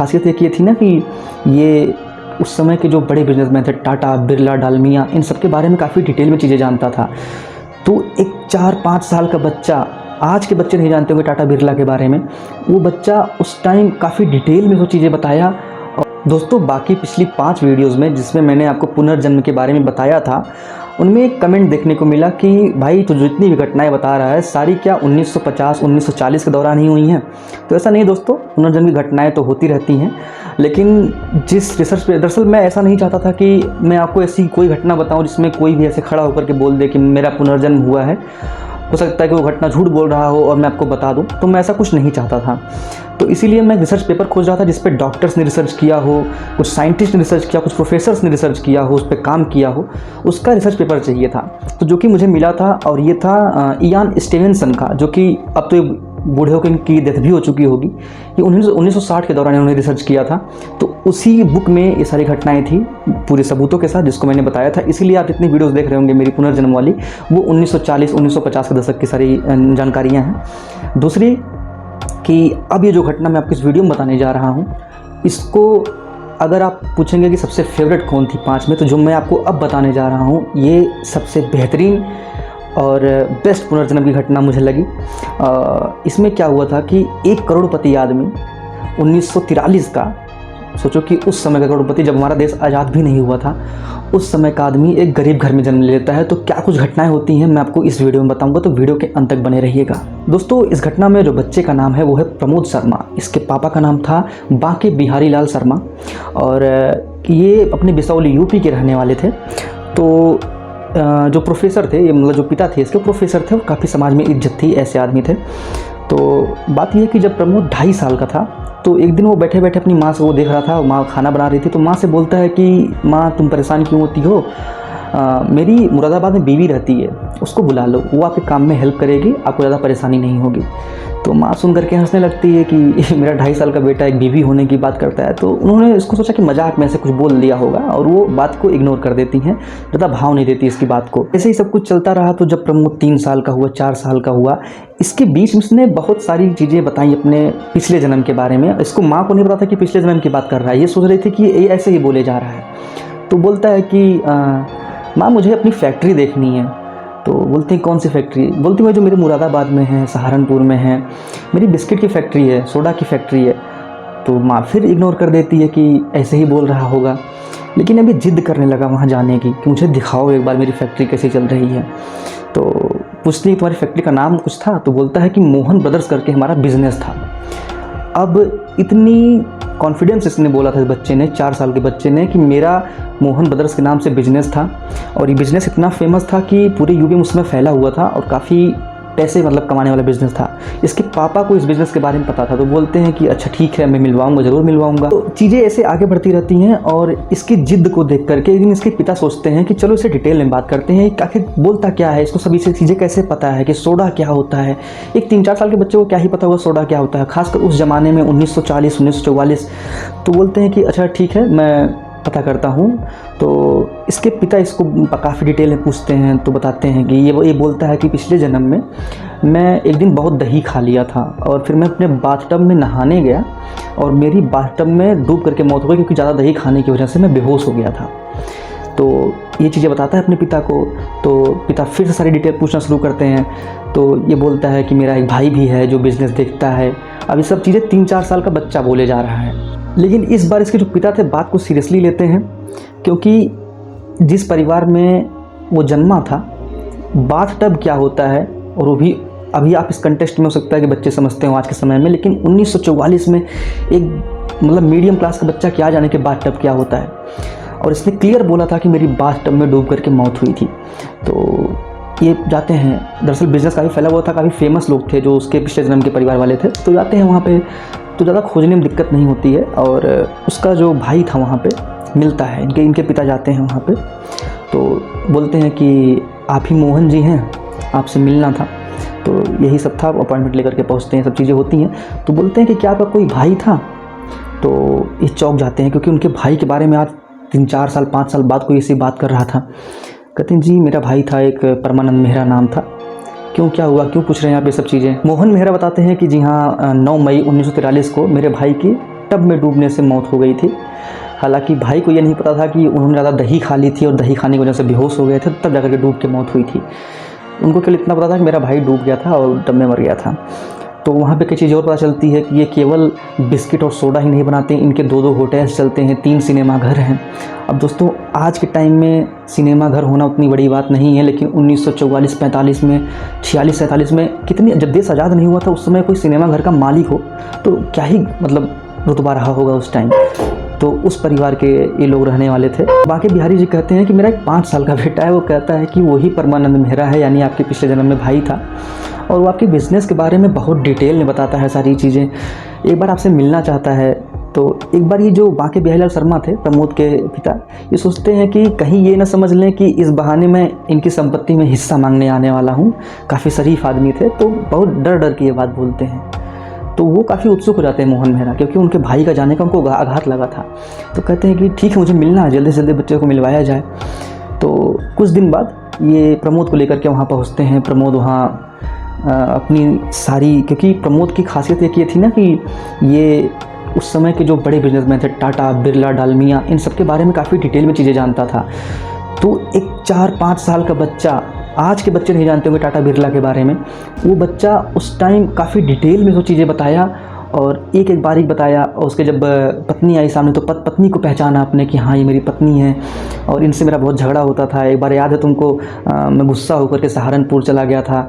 खासियत एक ये थी ना कि ये उस समय के जो बड़े बिजनेसमैन थे, टाटा, बिरला, डालमिया, इन सब के बारे में काफ़ी डिटेल में चीज़ें जानता था। तो एक 4-5 साल का बच्चा, आज के बच्चे नहीं जानते होंगे टाटा, बिरला के बारे में, वो बच्चा उस टाइम काफ़ी डिटेल में वो चीज़ें बताया। और दोस्तों, बाकी पिछली 5 वीडियोज़ में जिसमें मैंने आपको पुनर्जन्म के बारे में बताया था, उनमें एक कमेंट देखने को मिला कि भाई तो जितनी भी घटनाएं बता रहा है सारी क्या 1950 1940 के दौरान ही हुई हैं। तो ऐसा नहीं दोस्तों, पुनर्जन्म की घटनाएं तो होती रहती हैं, लेकिन जिस रिसर्च पे, दरअसल मैं ऐसा नहीं चाहता था कि मैं आपको ऐसी कोई घटना बताऊं जिसमें कोई भी ऐसे खड़ा होकर के बोल दे कि मेरा पुनर्जन्म हुआ है। हो सकता है कि वो घटना झूठ बोल रहा हो और मैं आपको बता दूं, तो मैं ऐसा कुछ नहीं चाहता था। तो इसीलिए मैं रिसर्च पेपर खोज रहा था जिस पे डॉक्टर्स ने रिसर्च किया हो, कुछ साइंटिस्ट ने रिसर्च किया, कुछ प्रोफेसर्स ने रिसर्च किया हो, उस पर काम किया हो, उसका रिसर्च पेपर चाहिए था। तो जो कि मुझे मिला था, और ये था इयान स्टीवेंसन का, जो कि अब तो बूढ़े होकर इनकी डेथ भी हो चुकी होगी। ये 1960 के दौरान इन्होंने रिसर्च किया था। तो उसी बुक में ये सारी घटनाएं थी पूरे सबूतों के साथ, जिसको मैंने बताया था। इसीलिए आप जितनी वीडियोस देख रहे होंगे मेरी पुनर्जन्म वाली, वो 1940 1950 के दशक की सारी जानकारियाँ हैं। दूसरी कि अब ये जो घटना मैं आपको इस वीडियो में बताने जा रहा हूँ, इसको अगर आप पूछेंगे कि सबसे फेवरेट कौन थी 5 में, तो जो मैं आपको अब बताने जा रहा हूँ ये सबसे बेहतरीन और बेस्ट पुनर्जन्म की घटना मुझे लगी। इसमें क्या हुआ था कि एक करोड़पति आदमी 1943 का, सोचो कि उस समय का करोड़पति, जब हमारा देश आज़ाद भी नहीं हुआ था, उस समय का आदमी एक गरीब घर में जन्म लेता है। तो क्या कुछ घटनाएं होती हैं मैं आपको इस वीडियो में बताऊंगा, तो वीडियो के अंत तक बने रहिएगा। दोस्तों, इस घटना में जो बच्चे का नाम है वो है प्रमोद शर्मा। इसके पापा का नाम था बांके बिहारी लाल शर्मा, और ये अपने बिसौली यूपी के रहने वाले थे। तो जो प्रोफेसर थे, ये मतलब जो पिता थे इसके प्रोफेसर थे, और काफ़ी समाज में इज्जत थी, ऐसे आदमी थे। तो बात यह है कि जब प्रमोद 2.5 साल का था, तो एक दिन वो बैठे बैठे अपनी माँ से वो देख रहा था, माँ खाना बना रही थी। तो माँ से बोलता है कि माँ, तुम परेशान क्यों होती हो, मेरी मुरादाबाद में बीवी रहती है, उसको बुला लो, वो आपके काम में हेल्प करेगी, आपको ज़्यादा परेशानी नहीं होगी। तो माँ सुन करके हंसने लगती है कि मेरा 2.5 साल का बेटा एक बीवी होने की बात करता है। तो उन्होंने इसको सोचा कि मजाक में ऐसे कुछ बोल दिया होगा, और वो बात को इग्नोर कर देती हैं, ज़्यादा भाव नहीं देती इसकी बात को। ऐसे ही सब कुछ चलता रहा। तो जब प्रमोद 3 साल का हुआ, 4 साल का हुआ, इसके बीच में उसने बहुत सारी चीज़ें बताई अपने पिछले जन्म के बारे में। इसको माँ को नहीं पता था कि पिछले जन्म की बात कर रहा है, ये सोच रही थी कि ये ऐसे ही बोले जा रहा है। तो बोलता है कि माँ, मुझे अपनी फैक्ट्री देखनी है। तो बोलते हैं कौन सी फैक्ट्री? बोलती है जो मेरे मुरादाबाद में है, सहारनपुर में है, मेरी बिस्किट की फैक्ट्री है, सोडा की फैक्ट्री है। तो माँ फिर इग्नोर कर देती है कि ऐसे ही बोल रहा होगा, लेकिन अभी जिद करने लगा वहाँ जाने की कि मुझे दिखाओ एक बार मेरी फैक्ट्री कैसे चल रही है। तो पूछती है तुम्हारी फैक्ट्री का नाम कुछ था? तो बोलता है कि मोहन ब्रदर्स करके हमारा बिजनेस था। अब इतनी कॉन्फिडेंस इसने बोला था इस बच्चे ने, 4 साल के बच्चे ने, कि मेरा मोहन ब्रदर्स के नाम से बिजनेस था, और ये बिज़नेस इतना फेमस था कि पूरे यूपी में उसमें फैला हुआ था, और काफ़ी पैसे मतलब कमाने वाला बिज़नेस था। इसके पापा को इस बिज़नेस के बारे में पता था। तो बोलते हैं कि अच्छा ठीक है, मैं मिलवाऊंगा, ज़रूर मिलवाऊंगा। तो चीज़ें ऐसे आगे बढ़ती रहती हैं, और इसकी जिद को देख करके एक दिन इसके पिता सोचते हैं कि चलो इसे डिटेल में बात करते हैं, आखिर बोलता क्या है, इसको सभी से चीज़ें कैसे पता है कि सोडा क्या होता है। एक 3-4 साल के बच्चे को क्या ही पता होगा सोडा क्या होता है, खासकर उस ज़माने में 1940 1944। तो बोलते हैं कि अच्छा ठीक है, मैं पता करता हूँ। तो इसके पिता इसको काफ़ी डिटेल में पूछते हैं, तो बताते हैं कि ये बोलता है कि पिछले जन्म में मैं एक दिन बहुत दही खा लिया था, और फिर मैं अपने बाथटब में नहाने गया, और मेरी बाथटब में डूब करके मौत हो गई, क्योंकि ज़्यादा दही खाने की वजह से मैं बेहोश हो गया था। तो ये चीज़ें बताता है अपने पिता को। तो पिता फिर से सारी डिटेल पूछना शुरू करते हैं। तो ये बोलता है कि मेरा एक भाई भी है जो बिज़नेस देखता है। अब ये सब चीज़ें 3-4 साल का बच्चा बोले जा रहा है, लेकिन इस बार इसके जो पिता थे बात को सीरियसली लेते हैं, क्योंकि जिस परिवार में वो जन्मा था, बाथटब क्या होता है, और वो भी अभी आप इस कंटेक्स्ट में हो सकता है कि बच्चे समझते हो आज के समय में, लेकिन 1944 में एक मतलब मीडियम क्लास का बच्चा क्या जाने कि बाथटब क्या होता है। और इसने क्लियर बोला था कि मेरी बाथटब में डूब करके मौत हुई थी। तो ये जाते हैं, दरअसल बिज़नेस काफ़ी फैला हुआ था, काफ़ी फेमस लोग थे जो उसके पिछले जन्म के परिवार वाले थे। तो जाते हैं वहाँ पे, तो ज़्यादा खोजने में दिक्कत नहीं होती है, और उसका जो भाई था वहाँ पे मिलता है। इनके पिता जाते हैं वहाँ पे, तो बोलते हैं कि आप ही मोहन जी हैं, आपसे मिलना था। तो यही सब था, अपॉइंटमेंट लेकर के पहुँचते हैं, सब चीज़ें होती हैं। तो बोलते हैं कि क्या आपका कोई भाई था? तो ये चौंक जाते हैं, क्योंकि उनके भाई के बारे में आज 3-4 साल 5 साल बाद कोई ऐसी बात कर रहा था। कहते हैं जी मेरा भाई था, एक परमानंद मेहरा नाम था। क्यों, क्या हुआ, क्यों पूछ रहे हैं आप ये सब चीज़ें? मोहन मेहरा बताते हैं कि जी हाँ, 9 मई 1943 को मेरे भाई की टब में डूबने से मौत हो गई थी। हालांकि भाई को ये नहीं पता था कि उन्होंने ज़्यादा दही खा ली थी और दही खाने की वजह से बेहोश हो गए थे, तब जाकर के डूब के मौत हुई थी। उनको केवल इतना पता था कि मेरा भाई डूब गया था और टब में मर गया था। तो वहाँ पे कई चीज़ें और पता चलती है कि ये केवल बिस्किट और सोडा ही नहीं बनाते, इनके 2-2 होटल्स चलते हैं, 3 सिनेमा घर हैं। अब दोस्तों आज के टाइम में सिनेमा घर होना उतनी बड़ी बात नहीं है, लेकिन 1944-45 में, 46-47 में कितनी, जब देश आज़ाद नहीं हुआ था उस समय कोई सिनेमा घर का मालिक हो तो क्या ही मतलब रुतबा रहा होगा उस टाइम। तो उस परिवार के ये लोग रहने वाले थे। बांके बिहारी जी कहते हैं कि मेरा एक 5 साल का बेटा है, वो कहता है कि वही परमानंद मेहरा है, यानी आपके पिछले जन्म में भाई था, और वो आपके बिज़नेस के बारे में बहुत डिटेल में बताता है सारी चीज़ें। एक बार आपसे मिलना चाहता है। तो एक बार ये जो बांके बिहारी लाल शर्मा थे, प्रमोद के पिता, ये सोचते हैं कि कहीं ये ना समझ लें कि इस बहाने मैं इनकी संपत्ति में हिस्सा मांगने आने वाला हूँ। काफ़ी शरीफ आदमी थे, तो बहुत डर डर के ये बात बोलते हैं। तो वो काफ़ी उत्सुक हो जाते हैं मोहन मेहरा, क्योंकि उनके भाई का जाने का उनको आघात लगा था। तो कहते हैं कि ठीक है, मुझे मिलना है, जल्दी से जल्दी बच्चे को मिलवाया जाए। तो कुछ दिन बाद ये प्रमोद को लेकर के वहाँ पहुँचते हैं। प्रमोद वहाँ अपनी सारी, क्योंकि प्रमोद की खासियत एक ये थी ना कि ये उस समय के जो बड़े बिजनेसमैन थे, टाटा, बिरला, डालमिया, इन सब के बारे में काफ़ी डिटेल में चीज़ें जानता था। तो एक 4-5 साल का बच्चा, आज के बच्चे नहीं जानते होंगे टाटा बिरला के बारे में, वो बच्चा उस टाइम काफ़ी डिटेल में वो चीज़ें बताया और एक एक बारीक बताया। और उसके जब पत्नी आई सामने तो पत्नी को पहचाना आपने कि हाँ ये मेरी पत्नी है और इनसे मेरा बहुत झगड़ा होता था। एक बार याद है तुमको, मैं गुस्सा होकर के सहारनपुर चला गया था,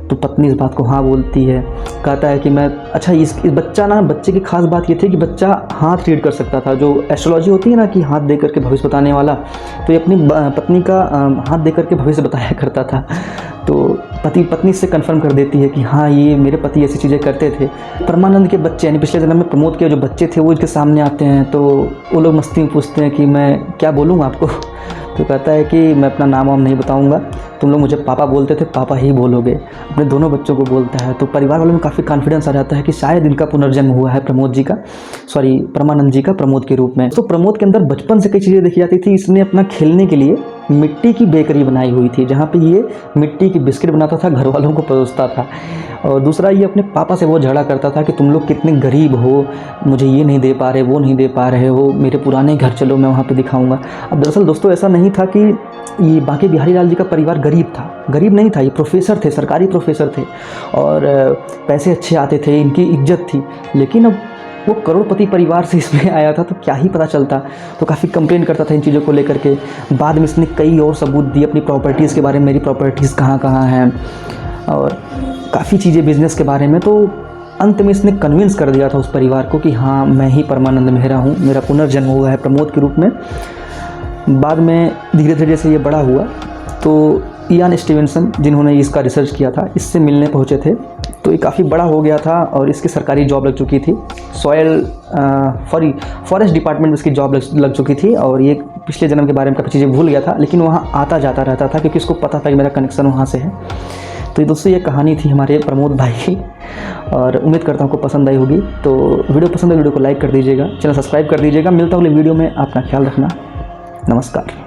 तो पत्नी इस बात को हाँ बोलती है। कहता है कि मैं, अच्छा इस बच्चा ना, बच्चे की खास बात ये थी कि बच्चा हाथ रीड कर सकता था, जो एस्ट्रोलॉजी होती है ना कि हाथ दे करके भविष्य बताने वाला, तो ये अपनी पत्नी का हाथ दे करके भविष्य बताया करता था। तो पत्नी से कंफर्म कर देती है कि हाँ ये मेरे पति ऐसी चीज़ें करते थे। परमानंद के बच्चे यानी पिछले जन्म में प्रमोद के जो बच्चे थे वो इनके सामने आते हैं, तो वो लोग मस्ती में पूछते हैं कि मैं क्या बोलूँ आपको। तो कहता है कि मैं अपना नाम वाम नहीं बताऊंगा, तुम लोग मुझे पापा बोलते थे, पापा ही बोलोगे। अपने दोनों बच्चों को बोलता है। तो परिवार वालों में काफ़ी कॉन्फिडेंस आ जाता है कि शायद इनका पुनर्जन्म हुआ है परमानंद जी का प्रमोद के रूप में। तो प्रमोद के अंदर बचपन से कई चीज़ें देखी जाती थी। इसने अपना खेलने के लिए मिट्टी की बेकरी बनाई हुई थी, जहाँ पे ये मिट्टी की बिस्किट बनाता था, घर वालों को परोसता था। और दूसरा, ये अपने पापा से वो झगड़ा करता था कि तुम लोग कितने गरीब हो, मुझे ये नहीं दे पा रहे, वो नहीं दे पा रहे हो, मेरे पुराने घर चलो, मैं वहाँ पे दिखाऊंगा। अब दरअसल दोस्तों ऐसा नहीं था कि ये बांके बिहारी लाल जी का परिवार गरीब था, गरीब नहीं था। ये प्रोफेसर थे, सरकारी प्रोफेसर थे और पैसे अच्छे आते थे, इनकी इज्जत थी। लेकिन अब वो करोड़पति परिवार से इसमें आया था, तो क्या ही पता चलता। तो काफ़ी कंप्लेन करता था इन चीज़ों को लेकर के। बाद में इसने कई और सबूत दिए अपनी प्रॉपर्टीज़ के बारे में, मेरी प्रॉपर्टीज़ कहाँ कहाँ हैं, और काफ़ी चीज़ें बिज़नेस के बारे में। तो अंत में इसने कन्विंस कर दिया था उस परिवार को कि हाँ मैं ही परमानंद मेहरा हूँ, मेरा पुनर्जन्म हुआ है प्रमोद के रूप में। बाद में धीरे धीरे जैसे ये बड़ा हुआ तो इयान स्टीवेंसन, जिन्होंने इसका रिसर्च किया था, इससे मिलने पहुँचे थे। तो ये काफ़ी बड़ा हो गया था और इसकी सरकारी जॉब लग चुकी थी, फॉरेस्ट डिपार्टमेंट में इसकी जॉब लग चुकी थी। और ये पिछले जन्म के बारे में काफ़ी चीज़ें भूल गया था, लेकिन वहाँ आता जाता रहता था क्योंकि इसको पता था कि मेरा कनेक्शन वहाँ से है। तो दोस्तों ये कहानी थी हमारे प्रमोद भाई की, और उम्मीद करता हूँ आपको पसंद आई होगी। तो वीडियो पसंद है, वीडियो को लाइक कर दीजिएगा, चैनल सब्सक्राइब कर दीजिएगा। मिलता हूँ अगले वीडियो में, अपना ख्याल रखना, नमस्कार।